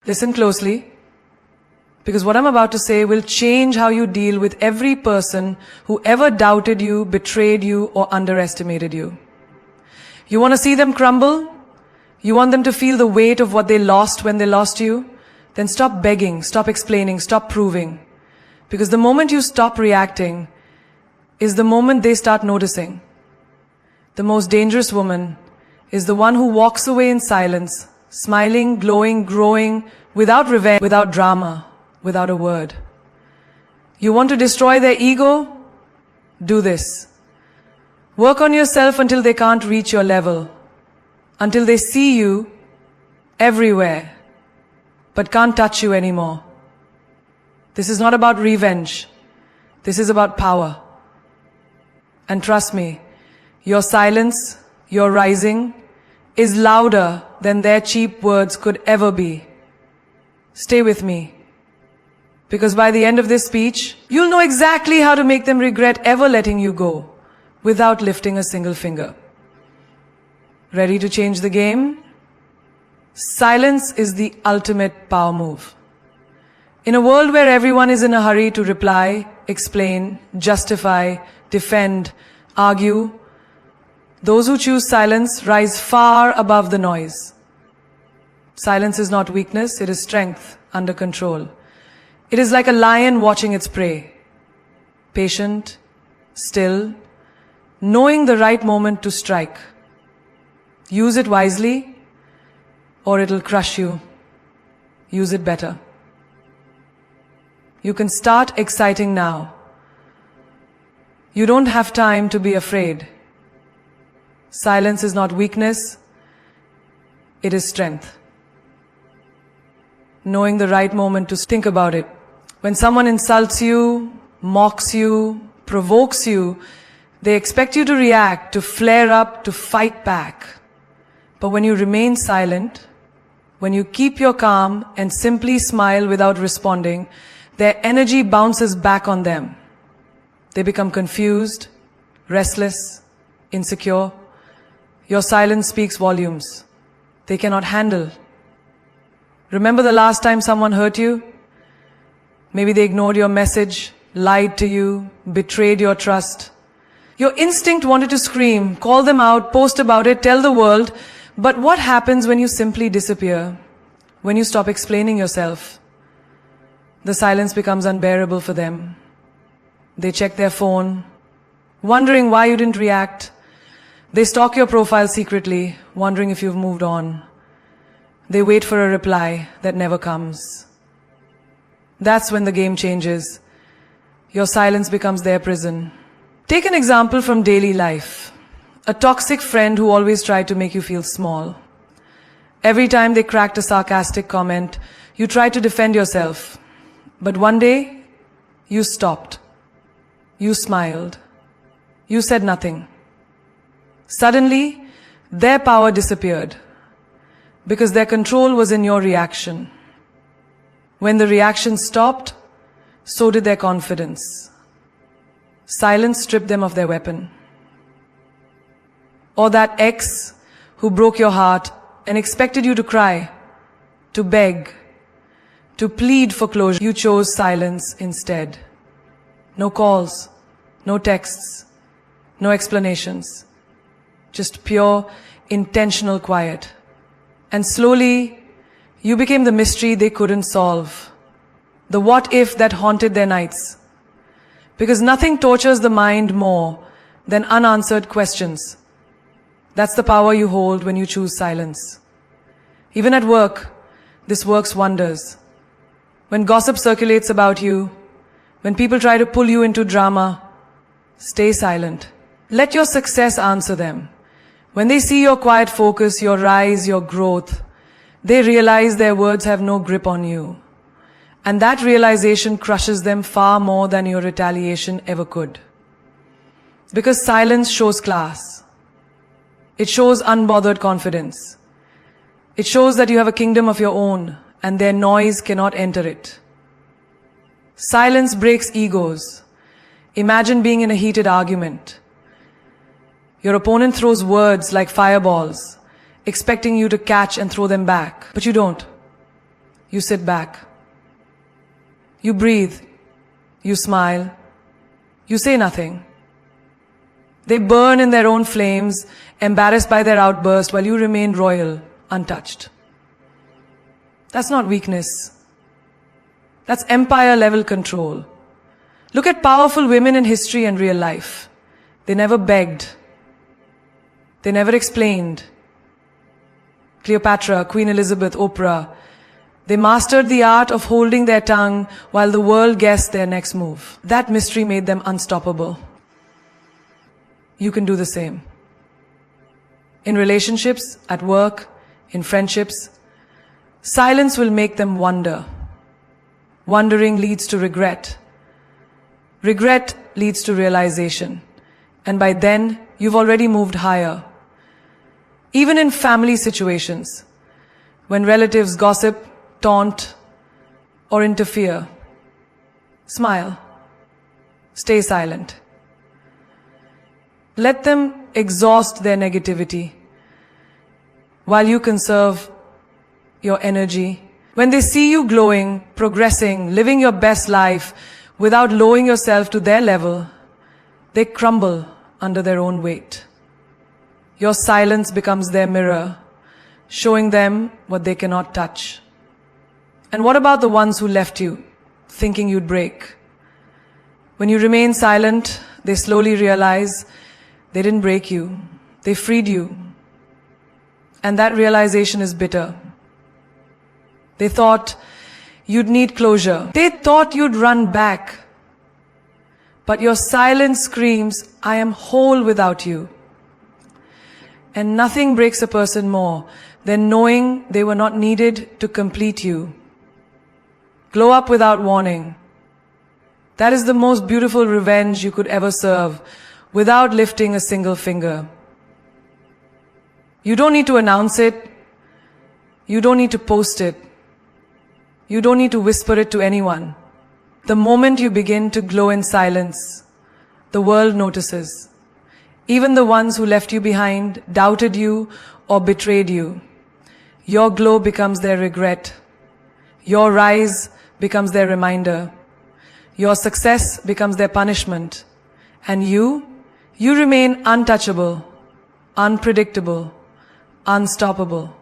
Listen closely, because what I'm about to say will change how you deal with every person who ever doubted you, betrayed you, or underestimated you. You want to see them crumble? You want them to feel the weight of what they lost when they lost you? Then stop begging, stop explaining, stop proving. Because the moment you stop reacting is the moment they start noticing. The most dangerous woman is the one who walks away in silence, smiling, glowing, growing, without revenge, without drama, without a word. You want to destroy their ego? Do this. Work on yourself until they can't reach your level, until they see you everywhere, but can't touch you anymore. This is not about revenge. This is about power. And trust me, your silence, your rising, is louder than their cheap words could ever be. Stay with me. Because by the end of this speech, you'll know exactly how to make them regret ever letting you go without lifting a single finger. Ready to change the game? Silence is the ultimate power move. In a world where everyone is in a hurry to reply, explain, justify, defend, argue, those who choose silence rise far above the noise. Silence is not weakness, it is strength under control. It is like a lion watching its prey. Patient, still, knowing the right moment to strike. Use it wisely, or it'll crush you. Use it better. You can start exciting now. You don't have time to be afraid. Silence is not weakness, it is strength. Knowing the right moment to think about it. When someone insults you, mocks you, provokes you, they expect you to react, to flare up, to fight back. But when you remain silent, when you keep your calm and simply smile without responding, their energy bounces back on them. They become confused, restless, insecure. Your silence speaks volumes. They cannot handle. Remember the last time someone hurt you? Maybe they ignored your message, lied to you, betrayed your trust. Your instinct wanted to scream, call them out, post about it, tell the world. But what happens when you simply disappear? When you stop explaining yourself? The silence becomes unbearable for them. They check their phone, wondering why you didn't react. They stalk your profile secretly, wondering if you've moved on. They wait for a reply that never comes. That's when the game changes. Your silence becomes their prison. Take an example from daily life. A toxic friend who always tried to make you feel small. Every time they cracked a sarcastic comment, you tried to defend yourself. But one day, you stopped. You smiled. You said nothing. Suddenly, their power disappeared because their control was in your reaction. When the reaction stopped, so did their confidence. Silence stripped them of their weapon. Or that ex who broke your heart and expected you to cry, to beg, to plead for closure. You chose silence instead. No calls, no texts, no explanations. Just pure, intentional quiet. And slowly, you became the mystery they couldn't solve. The what if that haunted their nights. Because nothing tortures the mind more than unanswered questions. That's the power you hold when you choose silence. Even at work, this works wonders. When gossip circulates about you, when people try to pull you into drama, stay silent. Let your success answer them. When they see your quiet focus, your rise, your growth, they realize their words have no grip on you. And that realization crushes them far more than your retaliation ever could. Because silence shows class. It shows unbothered confidence. It shows that you have a kingdom of your own and their noise cannot enter it. Silence breaks egos. Imagine being in a heated argument. Your opponent throws words like fireballs, expecting you to catch and throw them back, but you don't. You sit back. You breathe. You smile. You say nothing. They burn in their own flames, embarrassed by their outburst, while you remain royal, untouched. That's not weakness. That's empire-level control. Look at powerful women in history and real life. They never begged. They never explained. Cleopatra, Queen Elizabeth, Oprah. They mastered the art of holding their tongue while the world guessed their next move. That mystery made them unstoppable. You can do the same. In relationships, at work, in friendships, silence will make them wonder. Wondering leads to regret. Regret leads to realization. And by then, you've already moved higher. Even in family situations, when relatives gossip, taunt, or interfere, smile. Stay silent. Let them exhaust their negativity while you conserve your energy. When they see you glowing, progressing, living your best life without lowering yourself to their level, they crumble under their own weight. Your silence becomes their mirror, showing them what they cannot touch. And what about the ones who left you, thinking you'd break? When you remain silent, they slowly realize they didn't break you, they freed you. And that realization is bitter. They thought you'd need closure. They thought you'd run back. But your silence screams, I am whole without you. And nothing breaks a person more than knowing they were not needed to complete you. Glow up without warning. That is the most beautiful revenge you could ever serve, without lifting a single finger. You don't need to announce it. You don't need to post it. You don't need to whisper it to anyone. The moment you begin to glow in silence, the world notices. Even the ones who left you behind, doubted you, or betrayed you. Your glow becomes their regret. Your rise becomes their reminder. Your success becomes their punishment. And you remain untouchable, unpredictable, unstoppable.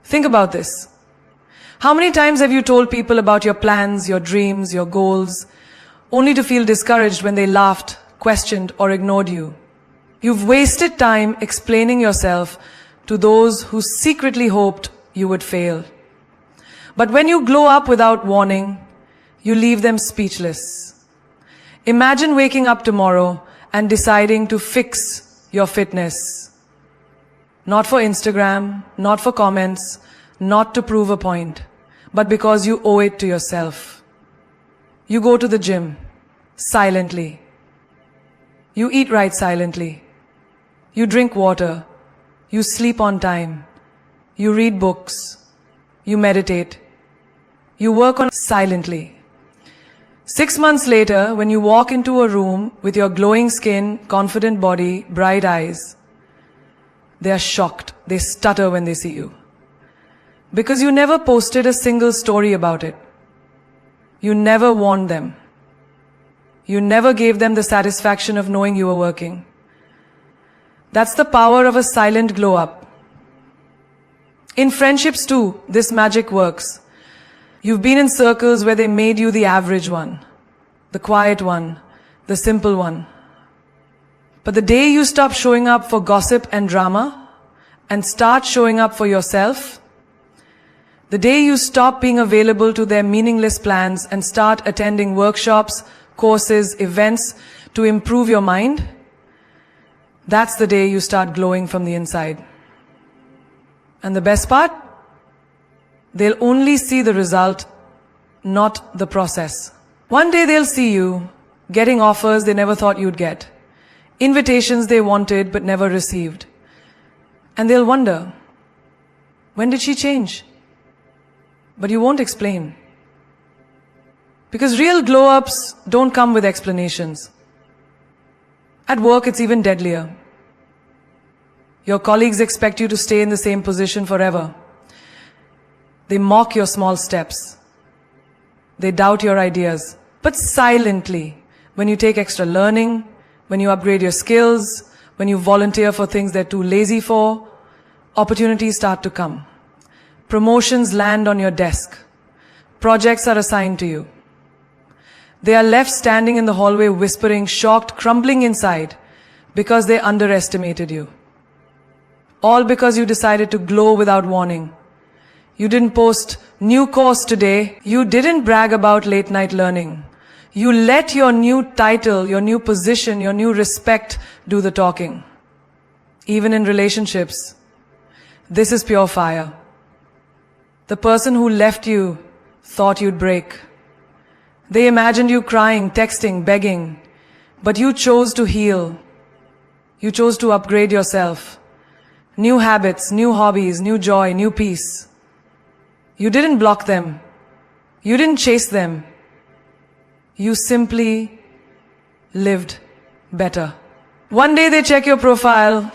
Think about this. How many times have you told people about your plans, your dreams, your goals, only to feel discouraged when they laughed, questioned, or ignored you? You've wasted time explaining yourself to those who secretly hoped you would fail. But when you glow up without warning, you leave them speechless. Imagine waking up tomorrow and deciding to fix your fitness. Not for Instagram, not for comments, not to prove a point, but because you owe it to yourself. You go to the gym silently. You eat right silently. You drink water. You sleep on time. You read books. You meditate. You work on silently. 6 months later, when you walk into a room with your glowing skin, confident body, bright eyes, they are shocked. They stutter when they see you. Because you never posted a single story about it. You never warned them. You never gave them the satisfaction of knowing you were working. That's the power of a silent glow up. In friendships too, this magic works. You've been in circles where they made you the average one, the quiet one, the simple one. But the day you stop showing up for gossip and drama and start showing up for yourself, the day you stop being available to their meaningless plans and start attending workshops, courses, events to improve your mind, that's the day you start glowing from the inside. And the best part? They'll only see the result, not the process. One day they'll see you getting offers they never thought you'd get, invitations they wanted but never received. And they'll wonder, when did she change? But you won't explain. Because real glow-ups don't come with explanations. At work, it's even deadlier. Your colleagues expect you to stay in the same position forever. They mock your small steps. They doubt your ideas. But silently, when you take extra learning, when you upgrade your skills, when you volunteer for things they're too lazy for, opportunities start to come. Promotions land on your desk. Projects are assigned to you. They are left standing in the hallway whispering, shocked, crumbling inside, because they underestimated you. All because you decided to glow without warning. You didn't post new course today. You didn't brag about late night learning. You let your new title, your new position, your new respect do the talking. Even in relationships, this is pure fire. The person who left you thought you'd break. They imagined you crying, texting, begging, but you chose to heal. You chose to upgrade yourself. New habits, new hobbies, new joy, new peace. You didn't block them. You didn't chase them. You simply lived better. One day they check your profile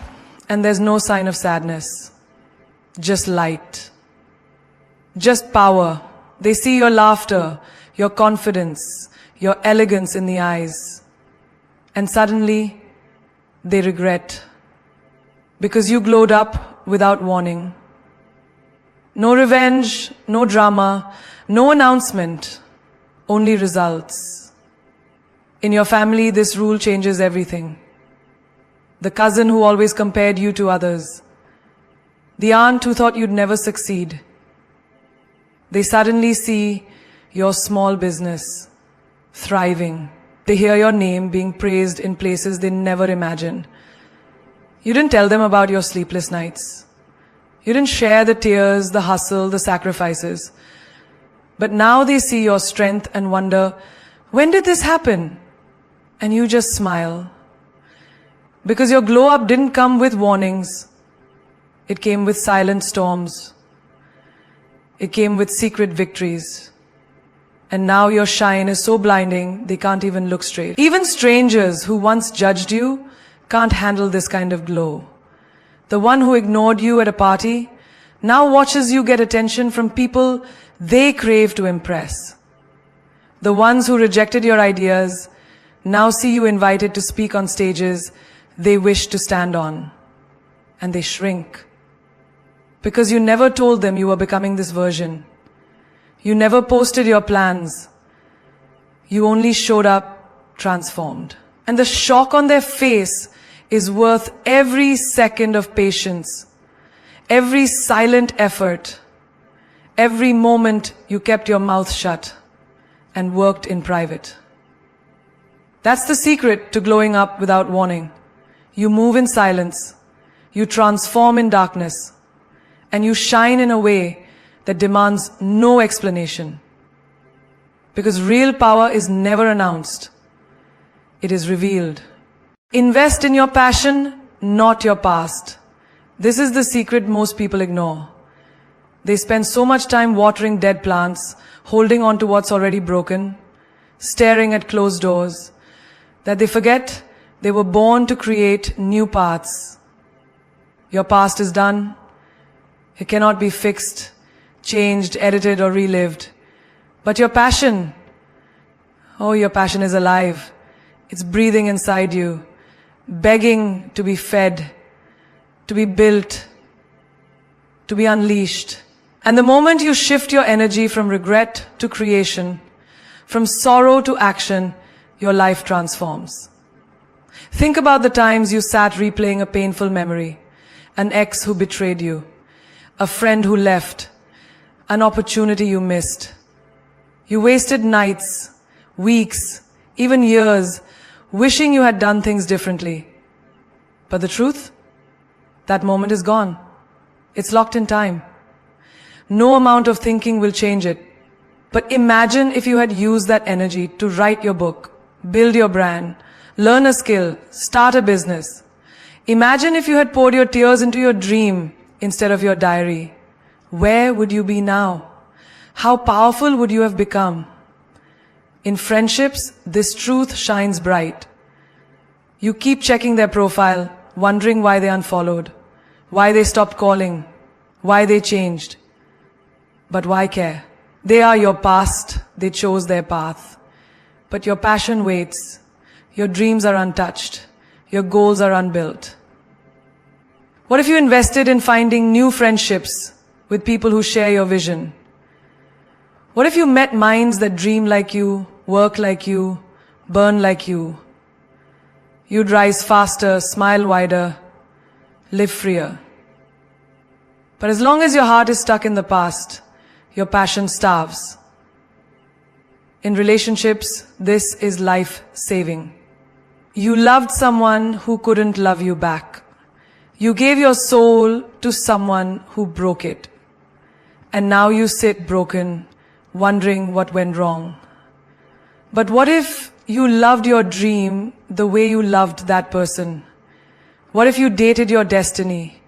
and there's no sign of sadness. Just light. Just power. They see your laughter, your confidence, your elegance in the eyes. And suddenly, they regret. Because you glowed up without warning. No revenge, no drama, no announcement, only results. In your family, this rule changes everything. The cousin who always compared you to others. The aunt who thought you'd never succeed. They suddenly see your small business thriving. They hear your name being praised in places they never imagined. You didn't tell them about your sleepless nights. You didn't share the tears, the hustle, the sacrifices. But now they see your strength and wonder, when did this happen? And you just smile. Because your glow up didn't come with warnings. It came with silent storms. It came with secret victories. And now your shine is so blinding, they can't even look straight. Even strangers who once judged you can't handle this kind of glow. The one who ignored you at a party now watches you get attention from people they crave to impress. The ones who rejected your ideas now see you invited to speak on stages they wish to stand on. And they shrink. Because you never told them you were becoming this version. You never posted your plans. You only showed up transformed. And the shock on their face is worth every second of patience, every silent effort, every moment you kept your mouth shut and worked in private. That's the secret to glowing up without warning. You move in silence, you transform in darkness, and you shine in a way that demands no explanation. Because real power is never announced. It is revealed. Invest in your passion, not your past. This is the secret most people ignore. They spend so much time watering dead plants, holding on to what's already broken, staring at closed doors, that they forget they were born to create new paths. Your past is done. It cannot be fixed, changed, edited, or relived. But your passion, your passion is alive. It's breathing inside you, begging to be fed, to be built, to be unleashed. And the moment you shift your energy from regret to creation, from sorrow to action, your life transforms. Think about the times you sat replaying a painful memory, an ex who betrayed you, a friend who left, an opportunity you missed. You wasted nights, weeks, even years, wishing you had done things differently. But the truth? That moment is gone. It's locked in time. No amount of thinking will change it. But imagine if you had used that energy to write your book, build your brand, learn a skill, start a business. Imagine if you had poured your tears into your dream instead of your diary. Where would you be now? How powerful would you have become? In friendships, this truth shines bright. You keep checking their profile, wondering why they unfollowed, why they stopped calling, why they changed. But why care? They are your past, they chose their path. But your passion waits, your dreams are untouched, your goals are unbuilt. What if you invested in finding new friendships with people who share your vision? What if you met minds that dream like you, work like you, burn like you? You'd rise faster, smile wider, live freer. But as long as your heart is stuck in the past, your passion starves. In relationships, this is life-saving. You loved someone who couldn't love you back. You gave your soul to someone who broke it. And now you sit broken, wondering what went wrong. But what if you loved your dream the way you loved that person? What if you dated your destiny,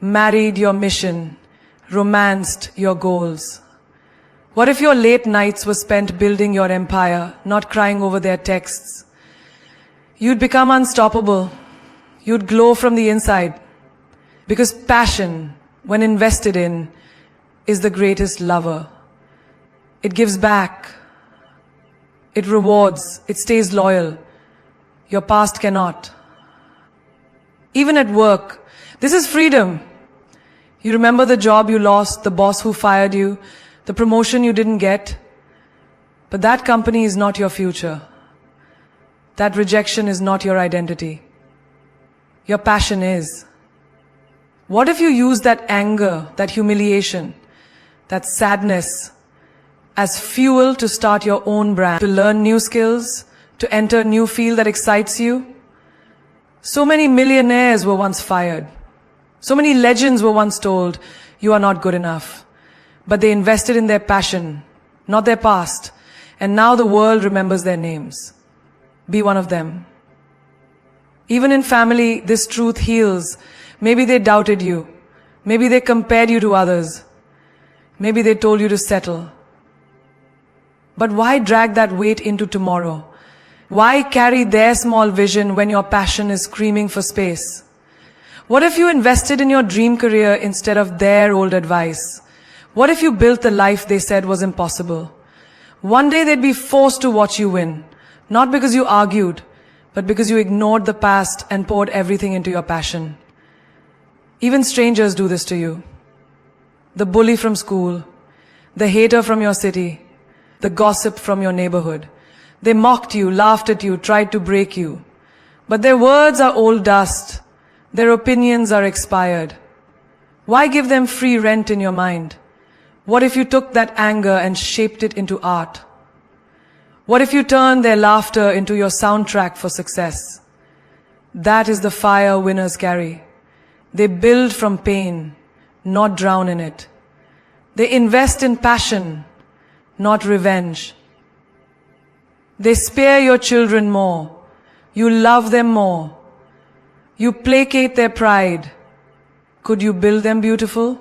married your mission, romanced your goals? What if your late nights were spent building your empire, not crying over their texts? You'd become unstoppable. You'd glow from the inside. Because passion, when invested in, is the greatest lover. It gives back. It rewards. It stays loyal. Your past cannot. Even at work, this is freedom. You remember the job you lost, the boss who fired you, the promotion you didn't get. But that company is not your future. That rejection is not your identity. Your passion is. What if you use that anger, that humiliation, that sadness as fuel to start your own brand, to learn new skills, to enter a new field that excites you? So many millionaires were once fired. So many legends were once told, you are not good enough. But they invested in their passion, not their past. And now the world remembers their names. Be one of them. Even in family, this truth heals. Maybe they doubted you. Maybe they compared you to others. Maybe they told you to settle. But why drag that weight into tomorrow? Why carry their small vision when your passion is screaming for space? What if you invested in your dream career instead of their old advice? What if you built the life they said was impossible? One day they'd be forced to watch you win, not because you argued, but because you ignored the past and poured everything into your passion. Even strangers do this to you. The bully from school, the hater from your city, the gossip from your neighborhood. They mocked you, laughed at you, tried to break you. But their words are old dust. Their opinions are expired. Why give them free rent in your mind? What if you took that anger and shaped it into art? What if you turned their laughter into your soundtrack for success? That is the fire winners carry. They build from pain, not drown in it. They invest in passion, not revenge. They spare your children more. You love them more. You placate their pride. Could you build them beautiful?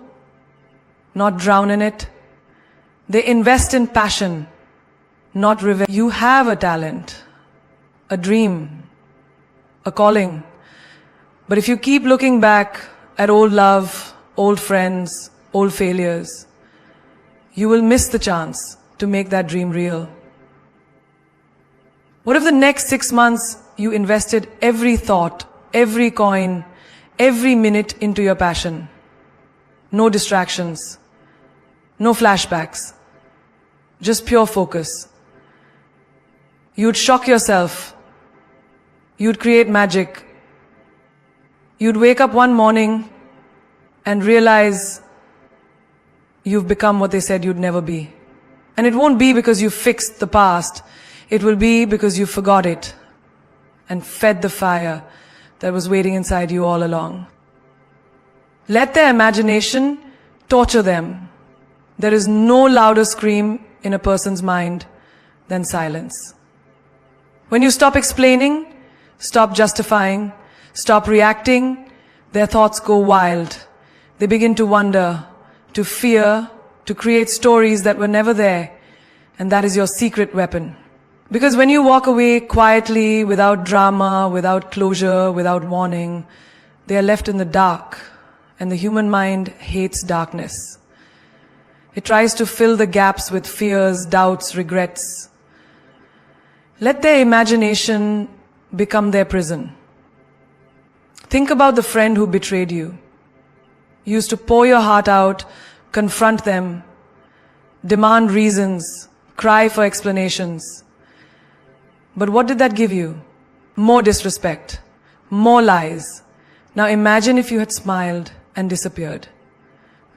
Not drown in it. They invest in passion, not revenge. You have a talent, a dream, a calling. But if you keep looking back at old love, old friends, old failures, you will miss the chance to make that dream real. What if the next 6 months you invested every thought, every coin, every minute into your passion? No distractions, no flashbacks, just pure focus. You'd shock yourself. You'd create magic. You'd wake up one morning and realize you've become what they said you'd never be. And it won't be because you fixed the past. It will be because you forgot it and fed the fire that was waiting inside you all along. Let their imagination torture them. There is no louder scream in a person's mind than silence. When you stop explaining, stop justifying, stop reacting, their thoughts go wild. They begin to wonder, to fear, to create stories that were never there. And that is your secret weapon. Because when you walk away quietly, without drama, without closure, without warning, they are left in the dark. And the human mind hates darkness. It tries to fill the gaps with fears, doubts, regrets. Let their imagination become their prison. Think about the friend who betrayed you. You used to pour your heart out, confront them, demand reasons, cry for explanations. But what did that give you? More disrespect, more lies. Now imagine if you had smiled and disappeared.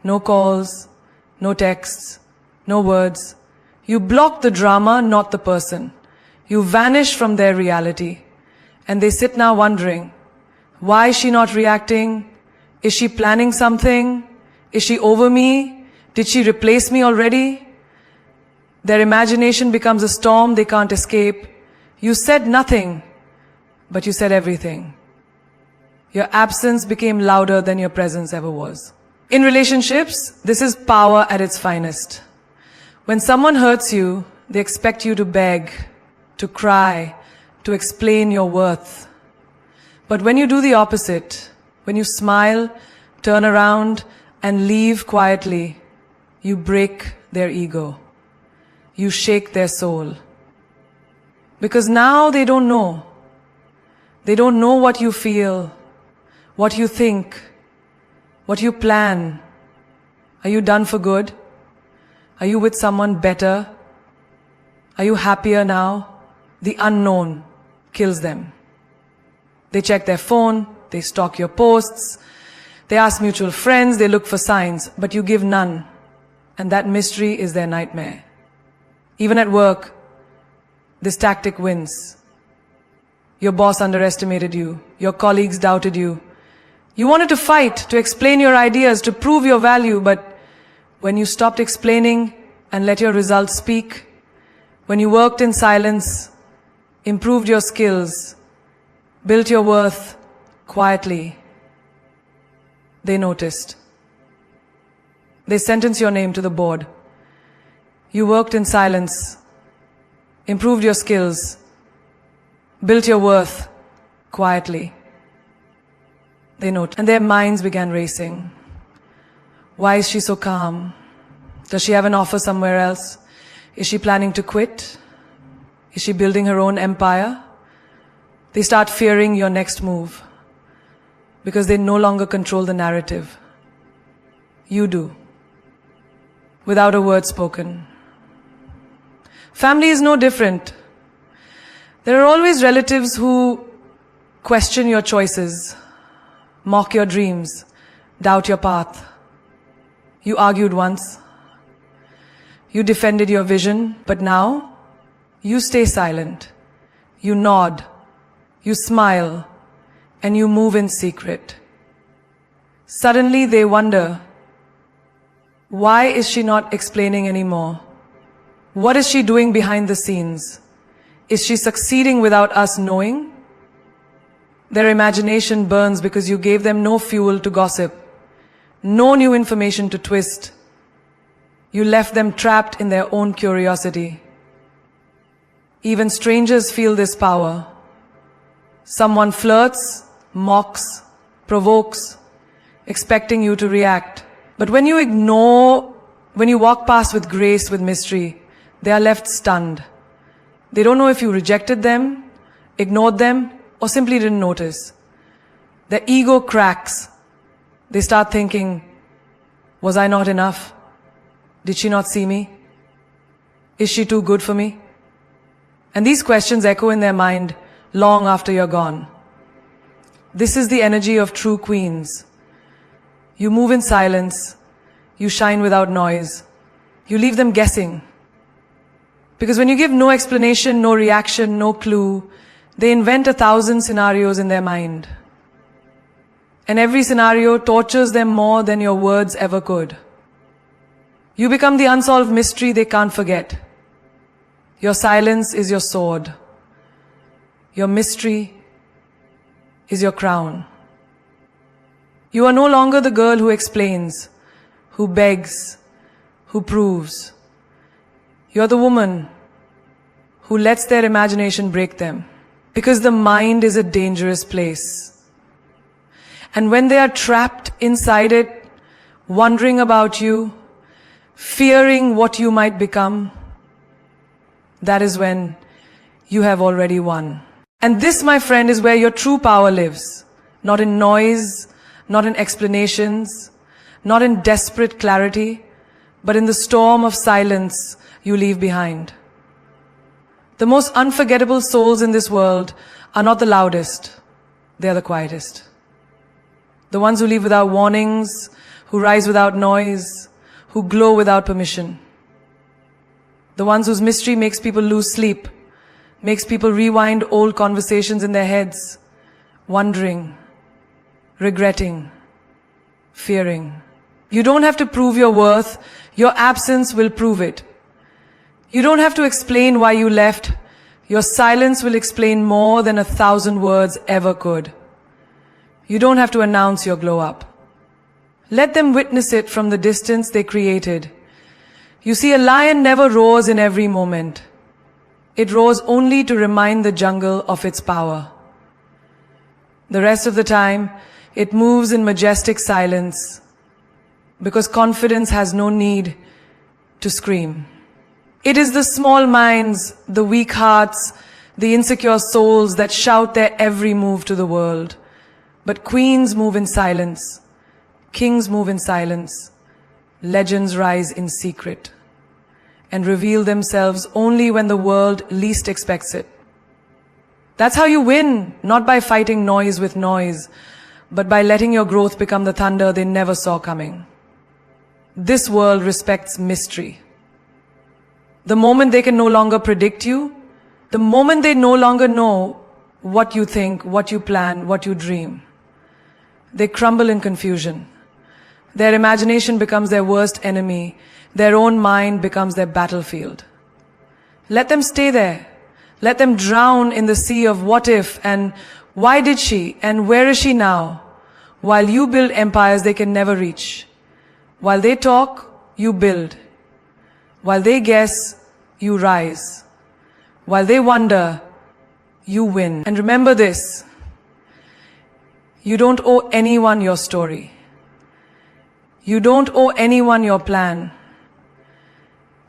No calls, no texts, no words. You blocked the drama, not the person. You vanished from their reality. And they sit now wondering, why is she not reacting? Is she planning something? Is she over me? Did she replace me already? Their imagination becomes a storm they can't escape. You said nothing, but you said everything. Your absence became louder than your presence ever was. In relationships, this is power at its finest. When someone hurts you, they expect you to beg, to cry, to explain your worth. But when you do the opposite, when you smile, turn around, and leave quietly, you break their ego. You shake their soul. Because now they don't know. They don't know what you feel, what you think, what you plan. Are you done for good? Are you with someone better? Are you happier now? The unknown kills them. They check their phone, they stalk your posts, they ask mutual friends, they look for signs, but you give none. And that mystery is their nightmare. Even at work, this tactic wins. Your boss underestimated you. Your colleagues doubted you. You wanted to fight, to explain your ideas, to prove your value, but when you stopped explaining and let your results speak, when you worked in silence, improved your skills, built your worth quietly, they noticed. They sentenced your name to the board. You worked in silence, improved your skills, built your worth quietly. They noticed, and their minds began racing. Why is she so calm? Does she have an offer somewhere else? Is she planning to quit? Is she building her own empire? They start fearing your next move because they no longer control the narrative. You do, without a word spoken. Family is no different. There are always relatives who question your choices, mock your dreams, doubt your path. You argued once. You defended your vision, but now you stay silent. You nod. You smile. And you move in secret. Suddenly they wonder, why is she not explaining anymore? What is she doing behind the scenes? Is she succeeding without us knowing? Their imagination burns because you gave them no fuel to gossip, no new information to twist. You left them trapped in their own curiosity. Even strangers feel this power. Someone flirts, mocks, provokes, expecting you to react. But when you walk past with grace, with mystery, they are left stunned. They don't know if you rejected them, ignored them, or simply didn't notice. Their ego cracks. They start thinking, was I not enough? Did she not see me? Is she too good for me? And these questions echo in their mind long after you're gone. This is the energy of true queens. You move in silence. You shine without noise. You leave them guessing. Because when you give no explanation, no reaction, no clue, they invent 1,000 scenarios in their mind. And every scenario tortures them more than your words ever could. You become the unsolved mystery they can't forget. Your silence is your sword. Your mystery is your crown. You are no longer the girl who explains, who begs, who proves. You're the woman who lets their imagination break them. Because the mind is a dangerous place. And when they are trapped inside it, wondering about you, fearing what you might become, that is when you have already won. And this, my friend, is where your true power lives. Not in noise, not in explanations, not in desperate clarity, but in the storm of silence you leave behind. The most unforgettable souls in this world are not the loudest, they are the quietest. The ones who leave without warnings, who rise without noise, who glow without permission. The ones whose mystery makes people lose sleep, makes people rewind old conversations in their heads, wondering, regretting, fearing. You don't have to prove your worth, your absence will prove it. You don't have to explain why you left, your silence will explain more than 1,000 words ever could. You don't have to announce your glow up. Let them witness it from the distance they created. You see, a lion never roars in every moment. It roars only to remind the jungle of its power. The rest of the time, it moves in majestic silence because confidence has no need to scream. It is the small minds, the weak hearts, the insecure souls that shout their every move to the world. But queens move in silence. Kings move in silence. Legends rise in secret and reveal themselves only when the world least expects it. That's how you win, not by fighting noise with noise, but by letting your growth become the thunder they never saw coming. This world respects mystery. The moment they can no longer predict you, the moment they no longer know what you think, what you plan, what you dream, they crumble in confusion. Their imagination becomes their worst enemy. Their own mind becomes their battlefield. Let them stay there. Let them drown in the sea of what if and why did she and where is she now? While you build empires they can never reach. While they talk, you build. While they guess, you rise. While they wonder, you win. And remember this, you don't owe anyone your story. You don't owe anyone your plan.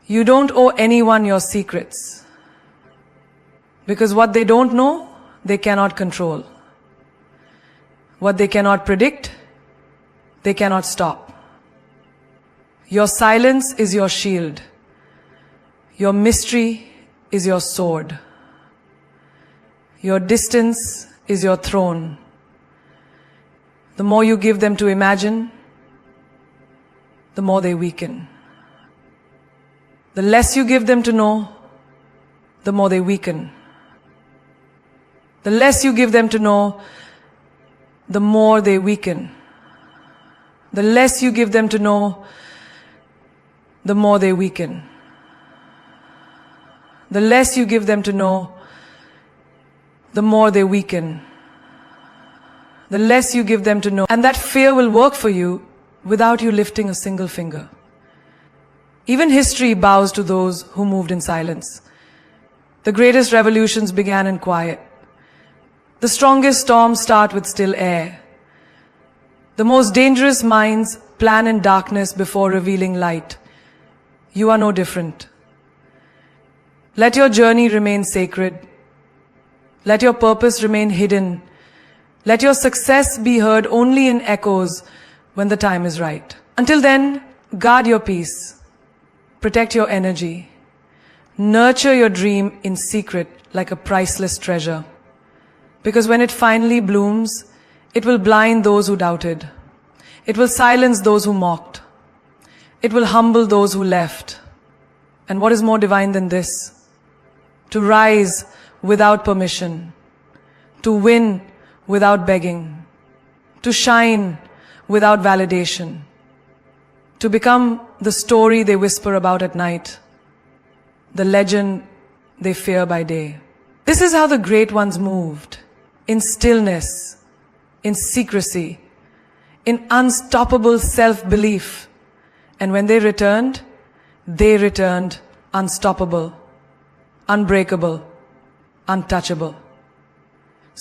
You don't owe anyone your secrets. Because what they don't know, they cannot control. What they cannot predict, they cannot stop. Your silence is your shield. Your mystery is your sword. Your distance is your throne. The more you give them to imagine, the more they weaken. The less you give them to know, the more they weaken. The less you give them to know, the more they weaken. The less you give them to know, the more they weaken. The less you give them to know, the more they weaken. The less you give them to know. And that fear will work for you without you lifting a single finger. Even history bows to those who moved in silence. The greatest revolutions began in quiet. The strongest storms start with still air. The most dangerous minds plan in darkness before revealing light. You are no different. Let your journey remain sacred. Let your purpose remain hidden. Let your success be heard only in echoes when the time is right. Until then, guard your peace. Protect your energy. Nurture your dream in secret like a priceless treasure. Because when it finally blooms, it will blind those who doubted. It will silence those who mocked. It will humble those who left. And what is more divine than this? To rise without permission. To win without begging. To shine without validation. To become the story they whisper about at night. The legend they fear by day. This is how the great ones moved. In stillness, in secrecy, in unstoppable self-belief. And when they returned unstoppable, unbreakable, untouchable.